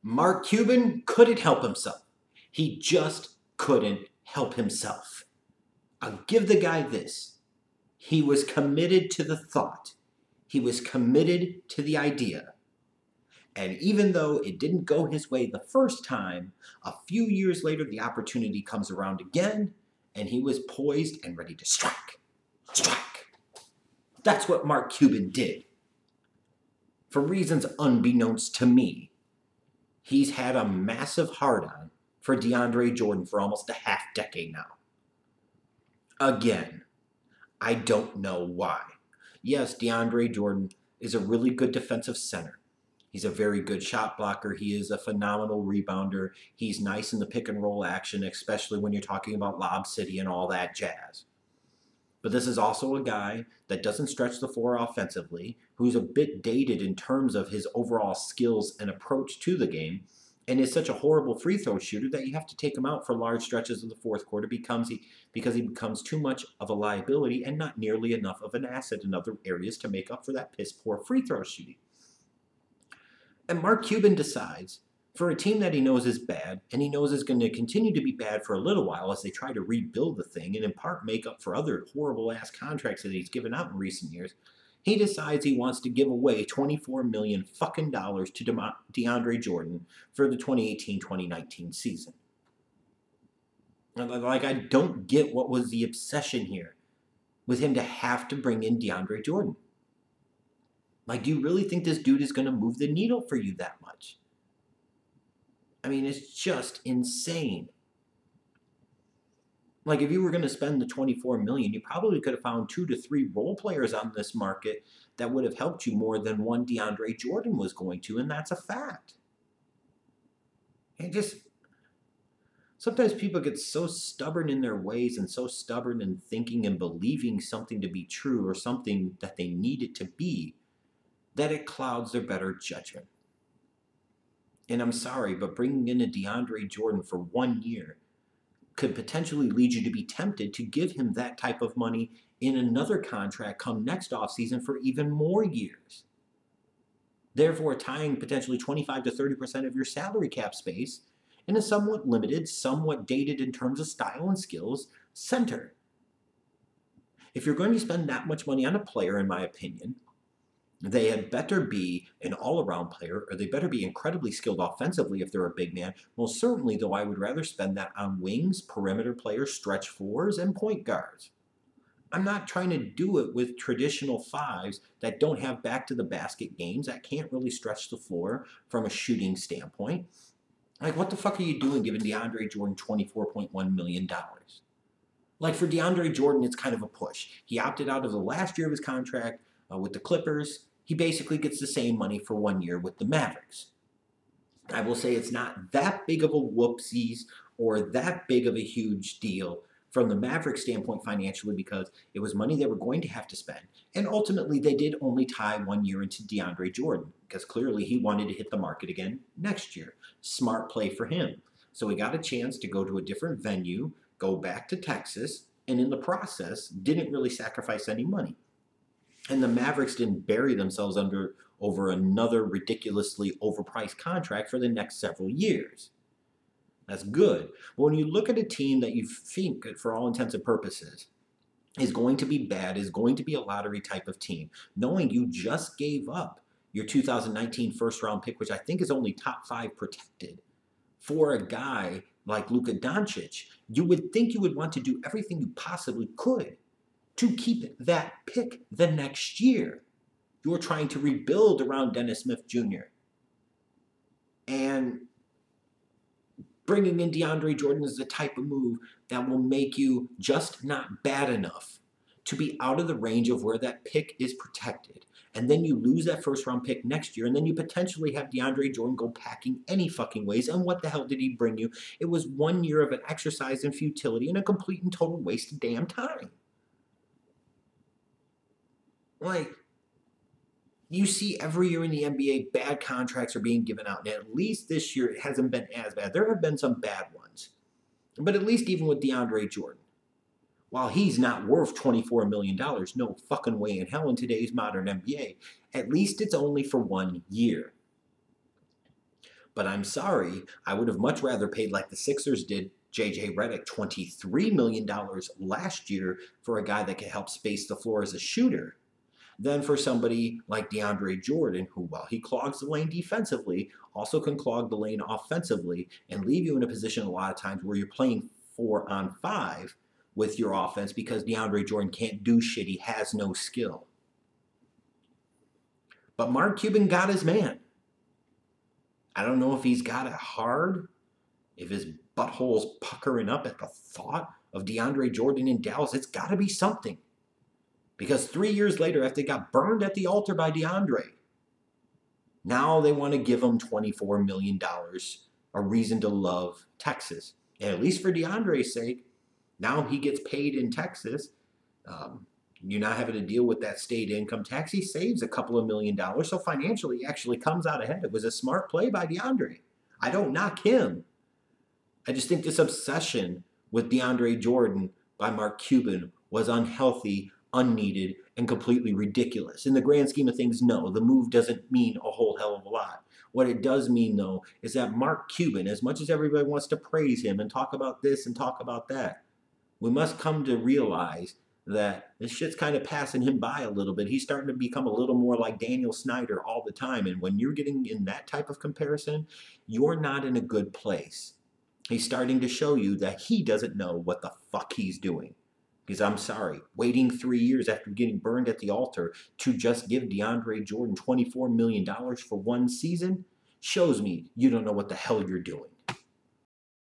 Mark Cuban couldn't help himself. He just couldn't help himself. I'll give the guy this. He was committed to the thought. He was committed to the idea. And even though it didn't go his way the first time, a few years later the opportunity comes around again, and he was poised and ready to strike. Strike. That's what Mark Cuban did. For reasons unbeknownst to me, he's had a massive hard-on for DeAndre Jordan for almost a half-decade now. Again, I don't know why. Yes, DeAndre Jordan is a really good defensive center. He's a very good shot blocker. He is a phenomenal rebounder. He's nice in the pick-and-roll action, especially when you're talking about Lob City and all that jazz. But this is also a guy that doesn't stretch the floor offensively, who's a bit dated in terms of his overall skills and approach to the game, and is such a horrible free throw shooter that you have to take him out for large stretches of the fourth quarter because he becomes too much of a liability and not nearly enough of an asset in other areas to make up for that piss-poor free throw shooting. And Mark Cuban decides, for a team that he knows is bad, and he knows is going to continue to be bad for a little while as they try to rebuild the thing and in part make up for other horrible-ass contracts that he's given out in recent years, he decides he wants to give away $24 million fucking dollars to DeAndre Jordan for the 2018-2019 season. Like, I don't get what was the obsession here with him to have to bring in DeAndre Jordan. Like, do you really think this dude is going to move the needle for you that much? I mean, it's just insane. Like, if you were going to spend the $24 million, you probably could have found 2 to 3 role players on this market that would have helped you more than one DeAndre Jordan was going to, and that's a fact. And just, sometimes people get so stubborn in their ways and so stubborn in thinking and believing something to be true or something that they need it to be, that it clouds their better judgment. And I'm sorry, but bringing in a DeAndre Jordan for 1 year could potentially lead you to be tempted to give him that type of money in another contract come next offseason for even more years. Therefore, tying potentially 25 to 30% of your salary cap space in a somewhat limited, somewhat dated in terms of style and skills, center. If you're going to spend that much money on a player, in my opinion, they had better be an all-around player, or they better be incredibly skilled offensively if they're a big man. Most certainly, though, I would rather spend that on wings, perimeter players, stretch fours, and point guards. I'm not trying to do it with traditional fives that don't have back-to-the-basket games, that can't really stretch the floor from a shooting standpoint. Like, what the fuck are you doing giving DeAndre Jordan $24.1 million? Like, for DeAndre Jordan, it's kind of a push. He opted out of the last year of his contract with the Clippers. He basically gets the same money for 1 year with the Mavericks. I will say it's not that big of a whoopsies or that big of a huge deal from the Mavericks standpoint financially because it was money they were going to have to spend. And ultimately, they did only tie 1 year into DeAndre Jordan because clearly he wanted to hit the market again next year. Smart play for him. So he got a chance to go to a different venue, go back to Texas, and in the process, didn't really sacrifice any money. And the Mavericks didn't bury themselves over another ridiculously overpriced contract for the next several years. That's good. But when you look at a team that you think, for all intents and purposes, is going to be bad, is going to be a lottery type of team, knowing you just gave up your 2019 first-round pick, which I think is only top 5 protected, for a guy like Luka Doncic, you would think you would want to do everything you possibly could to keep that pick the next year. You're trying to rebuild around Dennis Smith Jr. And bringing in DeAndre Jordan is the type of move that will make you just not bad enough to be out of the range of where that pick is protected. And then you lose that first-round pick next year, and then you potentially have DeAndre Jordan go packing any fucking ways. And what the hell did he bring you? It was 1 year of an exercise in futility and a complete and total waste of damn time. Like, you see every year in the NBA, bad contracts are being given out. And at least this year, it hasn't been as bad. There have been some bad ones. But at least even with DeAndre Jordan, while he's not worth $24 million, no fucking way in hell in today's modern NBA, at least it's only for 1 year. But I'm sorry, I would have much rather paid like the Sixers did J.J. Redick $23 million last year for a guy that can help space the floor as a shooter than for somebody like DeAndre Jordan, who, while he clogs the lane defensively, also can clog the lane offensively and leave you in a position a lot of times where you're playing 4-on-5 with your offense because DeAndre Jordan can't do shit. He has no skill. But Mark Cuban got his man. I don't know if he's got it hard, if his butthole's puckering up at the thought of DeAndre Jordan in Dallas. It's got to be something. Because 3 years later, after they got burned at the altar by DeAndre, now they want to give him $24 million, a reason to love Texas. And at least for DeAndre's sake, now he gets paid in Texas. You're not having to deal with that state income tax. He saves a couple of $1,000,000, so financially he actually comes out ahead. It was a smart play by DeAndre. I don't knock him. I just think this obsession with DeAndre Jordan by Mark Cuban was unhealthy, unneeded, and completely ridiculous. In the grand scheme of things, no, the move doesn't mean a whole hell of a lot. What it does mean, though, is that Mark Cuban, as much as everybody wants to praise him and talk about this and talk about that, we must come to realize that this shit's kind of passing him by a little bit. He's starting to become a little more like Daniel Snyder all the time. And when you're getting in that type of comparison, you're not in a good place. He's starting to show you that he doesn't know what the fuck he's doing. Because I'm sorry, waiting 3 years after getting burned at the altar to just give DeAndre Jordan $24 million for one season shows me you don't know what the hell you're doing.